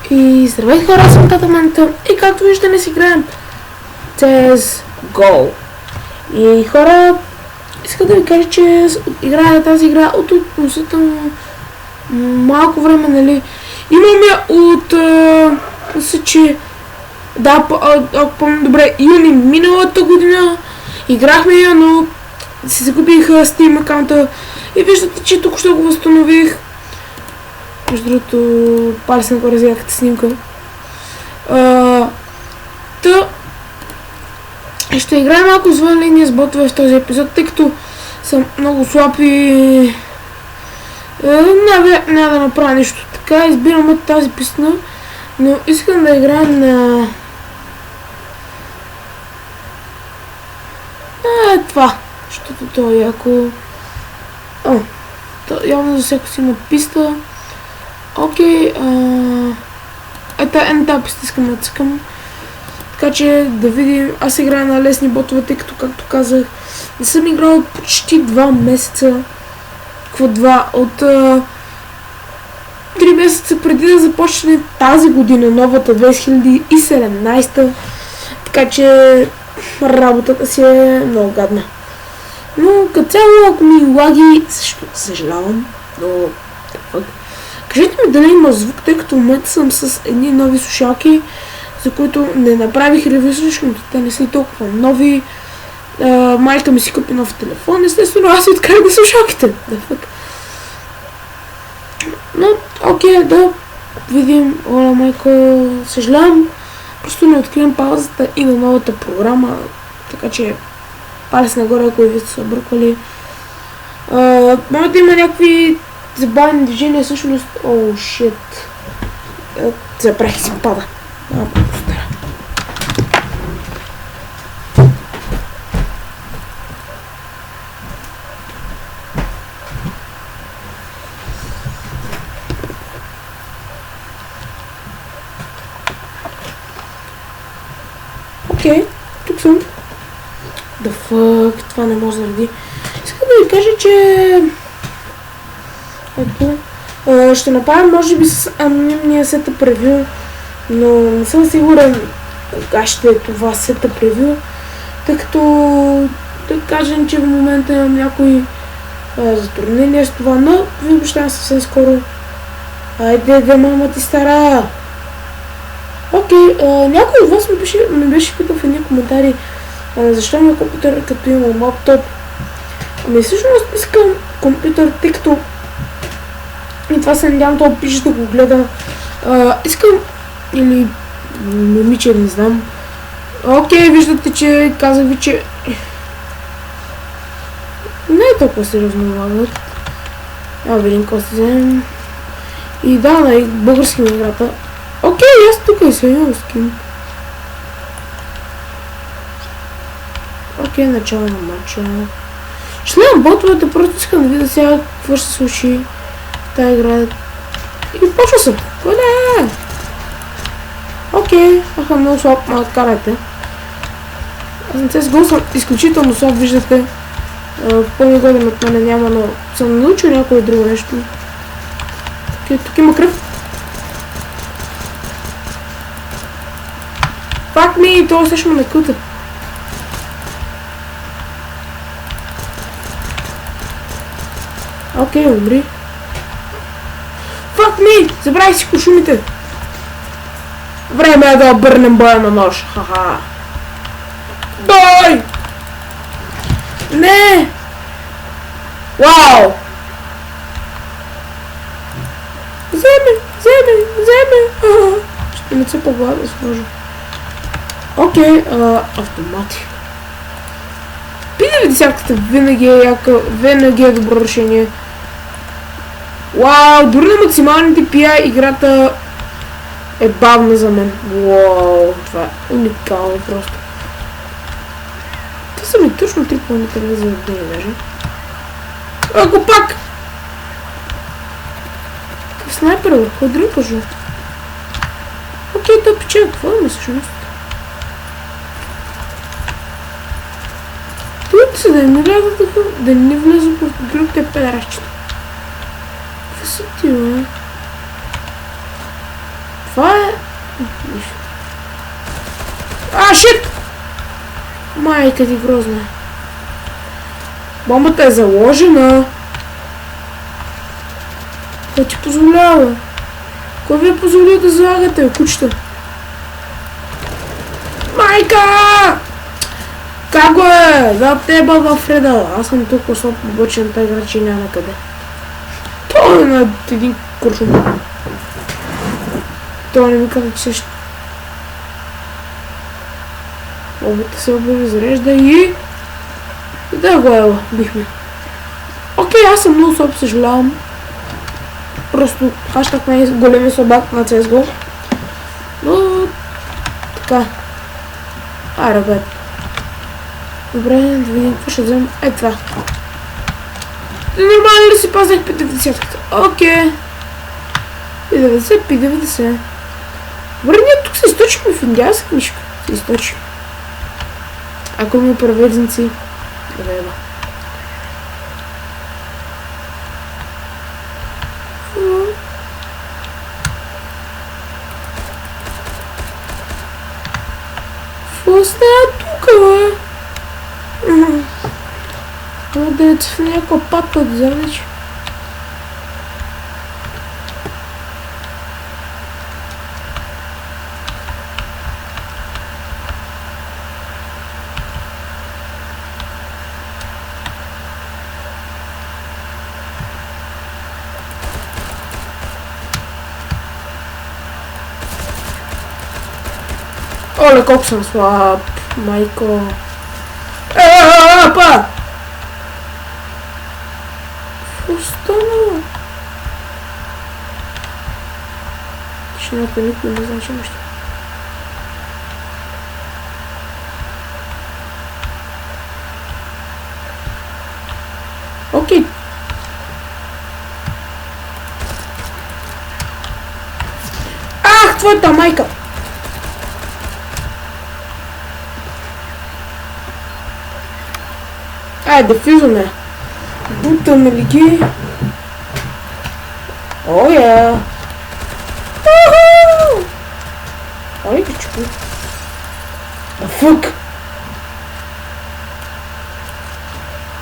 И здравейте хора, аз съм Тата Манта и както виждате днес играем CSGO. И хора, искам да ви кажа, че играя тази игра от относително малко време, нали. Имам я от, мисля, че да, ако помня добре, юни миналата година играхме я, но си загубих Steam акаунта и виждате, че тук ще го възстанових. Между другото, пали се нагоре за яката снимка. Ще играя малко извън линия с ботове в този епизод, тъй като съм много слаб и няма да направя нещо. Така, избирам от тази песна, но искам да играя на това, защото то е яко. Явно за всяко си има писта. Окей, тази писта искам да цъкам. Така че да видим, аз играя на лесни ботове, тъй като, както казах, не съм играл почти 2 месеца. Какво 2? От 3 месеца преди да започне тази година, новата 2017. Така че работата си е много гадна. Но като цяло, ако ми лаги, също съжалявам, но кажете ми дали има звук, тъй като в момента съм с едни нови слушалки, за които не направих ревю, защото те не са толкова нови. Майка ми си купи нов телефон, естествено аз си откарах да слушалките. Но окей, да видим. Оля, майка, съжалявам, просто не откривам паузата и на новата програма, така че пали се нагоре, ако ви сте се обърквали. Може да има някакви забавени движения, всъщност. Оу, шит. Забравих си пада. Окей, тук съм. The fuck, това не може да ради. Искам да ви кажа, че ето, ще направя може би с анонимния сетъп ревю, но не съм сигурен кога ще е това сетъп ревю, тъй като да кажем, че в момента имам някои затруднения с това, но ви обещавам съвсем скоро. Айде, мама ти стара! Окей, някой от вас ме беше питал в едни коментари защо има компютър, като имам лаптоп. Ами всъщност искам компютър, тъй като и това се надявам това пише да го гледа. Искам, или момиче, не знам. Окей, виждате, че казах ви, че не е толкова сериозно лагът. Видим какво се вземем. И да, на български на играта. Окей, аз тук и се имам скин. Окей, начало на матча. Ще нямам ботовете, просто искам да видя сега какво ще се случи в тази игра. И почва съм. Къде? Окей, много слаб, ма карайте. Аз на CSGO съм изключително слаб, виждате. По-негоден от мене няма, но съм научил някое друго нещо. Окей, тук има кръв. Фак ми, това също ме кута. Окей, умри. Фак ми! Забравих си кошумите! Време е да обърнем боя на нож. Ха-ха. Дай! Не! Вау! Вземе! Ще не се по-глава да сложа. Окей, автомати. Пиде ли десятката винаги е яка, винаги е добро решение. Вау, дори на максималните PI играта е бавна за мен. Вау, това е уникално просто. Това са ми точно 3 планета за дни даже. Ако пак! Какъв снайпер е? Кой дрънка жу? Окей, той пече, какво има всъщност? Тук се да не вляза така, да не вляза по другите педаращите. Какво са ти, бе? Това Шит! Майка ти грозна. Бомбата е заложена. Кой ти позволява? Кой ви е позволил да залагате, кучета? Майка! Как го е? Да те баба Фреда. Аз съм тук особо побочен, тъй играчи няма къде. Той е на един куршум. Той не ми каза, че ще... Бомбата се обезрежда и... Да го ела, бихме. Окей, аз съм много слаб, съжалявам. Просто хащах най-големия слабак на CSGO. Но... Така. Аре, бе. Добре, да видим какво ще вземем. Е това. Нормално ли си пазах 50-ката? Окей. 50. Добре, ние тук се източим в индианска книжка. Се източим. Ако ми преведенци. Добре, ба. Какво става тук, бе? Да е в някаква патка да вземеш. Оле, колко съм слаб, майко. Апа! Какво стана? Тишината никой не значи нещо. Окей. Ах, твоята майка! Дефюзваме. Бутаме ли ги? О, я! Ой, ги чупи. Фук!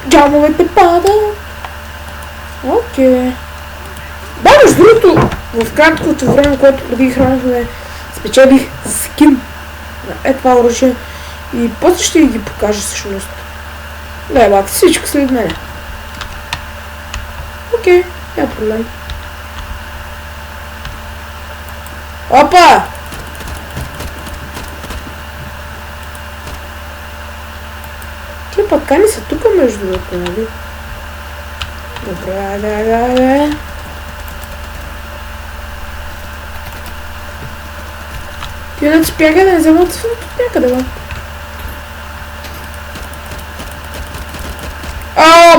Джамовете падат. Окей. Да, между другото, в краткото време, което преди хранахме, спечелих скин на това оръжие и после ще ги покажа всъщност. Да, бак, всичко след мене. Окей, няма проблем. Опа! Тия паткани са тук между другото, нали? Добре, да. Тия да спяга да не вземат тук някъде, бе.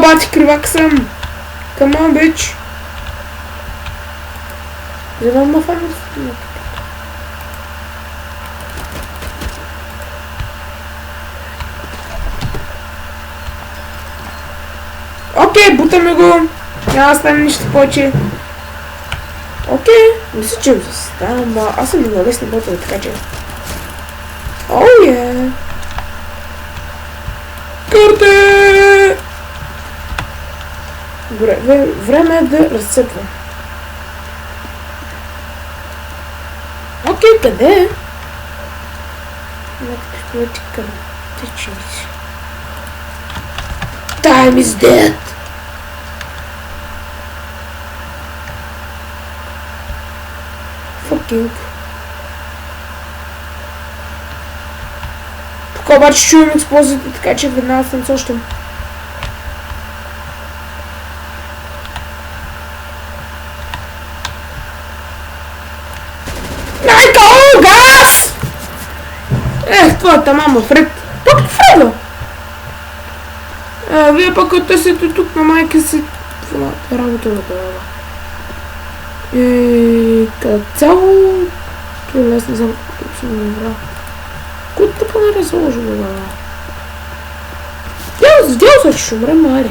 Бати, кривак съм! Come on, bitch! Вземам ма фарма. Окей, бутаме го! Няма да стане нищо повече. Окей, мисля, че стана, аз съм много лесни ботове, така че... Оу, е! Карте! Добре, време е да разцепвам. Окей, къде е? Time is dead! Fucking. Тук обаче чувам експлозията, така че веднага съм сощам. Твоята мама, Фред. Пак Фреда! Вие пък търсите тук на майка си. Това е работа на това. И като цяло... Това аз не знам какво съм набрал. Кой така не разложи това? Дял се, че ще умре, мари.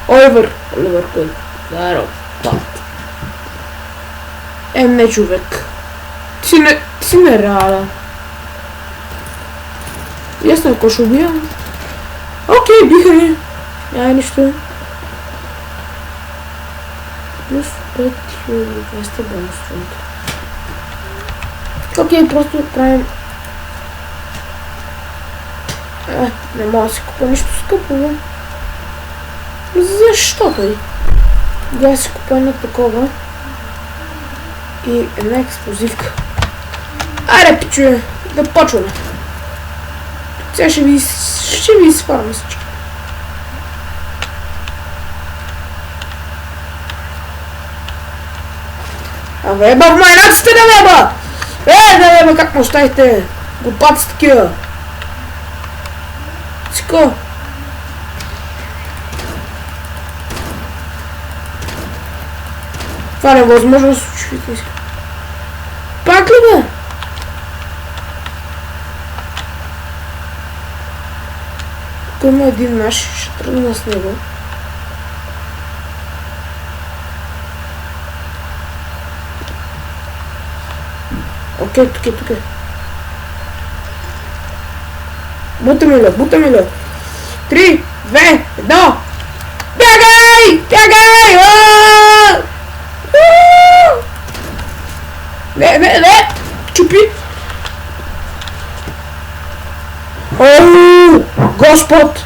Оливър кой? Здраво, пат. Не човек. Ти си нереален. Ясно, ако ще убивам. Окей, биха ни. Няма нищо. Плюс 5200 бонус фунта. Окей, просто правим... не мога да си купа нищо скъпо, бе. Защо тъй? Да си купа едно такова. И една експлозивка. Аре, пичуе, да почваме. Сега ще ви изфарам всички. Абе, еба в майнаците да неба! Да неба, как ме оставите? Глупаци такива. Цика. Това не е възможно да се случи. Пак ли бе? Тук има един наш, ще тръгна с него. Окей, тук е. Бутаме ли? 3, 2, 1. Бягай! Не! Чупи! Господ!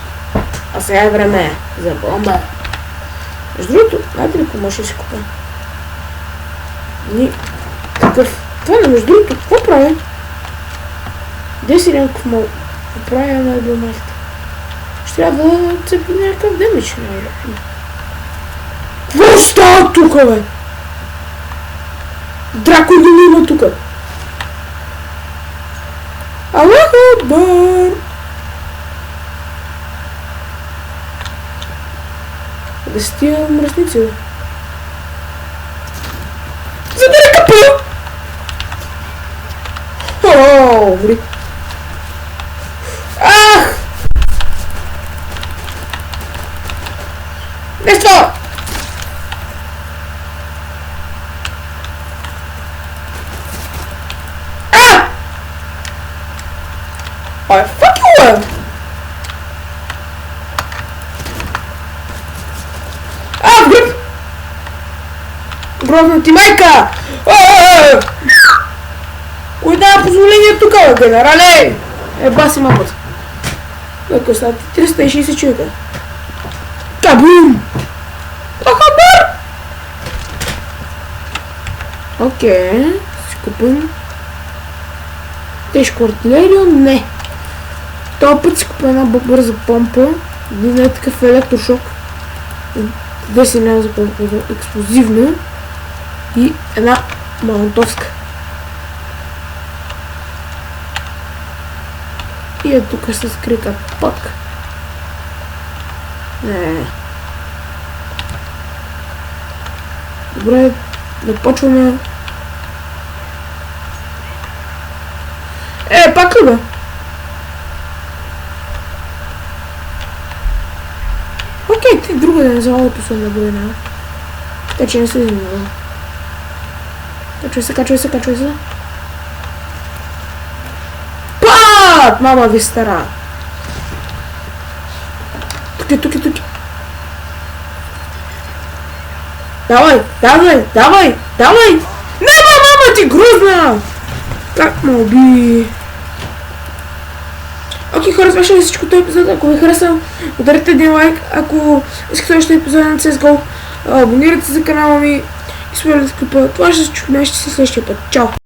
А сега е време за бомба. Между другото, знаете ли какво може да си купа? Такъв. Това не, между другото, какво прави? Де си някакъв мол? Какво прави на домашите? Ще трябва да цепи някакъв демидж, най-вероятно. Какво става тука, бе? Дракон да не има тука. Аллаху Акбар! Да си тия мръсници, бе. Задари капа! Ври. Ах! Нещо! Ой, fuck you! Гръб! Грозна ти майка! Кой дава позволение тук, бе, генерале? Баси мамата. Ако става 360 човека. Кабум! Ахабар! Окей, си купим. Тежко артилерия? Не. Този път си купя една бърза помпа. Един е такъв електрошок. 10 няма за помпа, експлозивна. И една молотовска. И е тук с крика пак. Не. Добре, да почваме. Пак ли бе? Окей, ти друга да не завода последна година. Така че не се изненада. Качвай се. Пат! Мама ви стара. Тук. Давай! Нема, мама ти грозна! Как ме уби? Окей, хора, това ще е всичко този епизод. Ако ви хареса, ударете един лайк. Ако искате още епизоди на CSGO, абонирайте се за канала ми и споделете клипа. Това ще се чуем следващия път. Чао!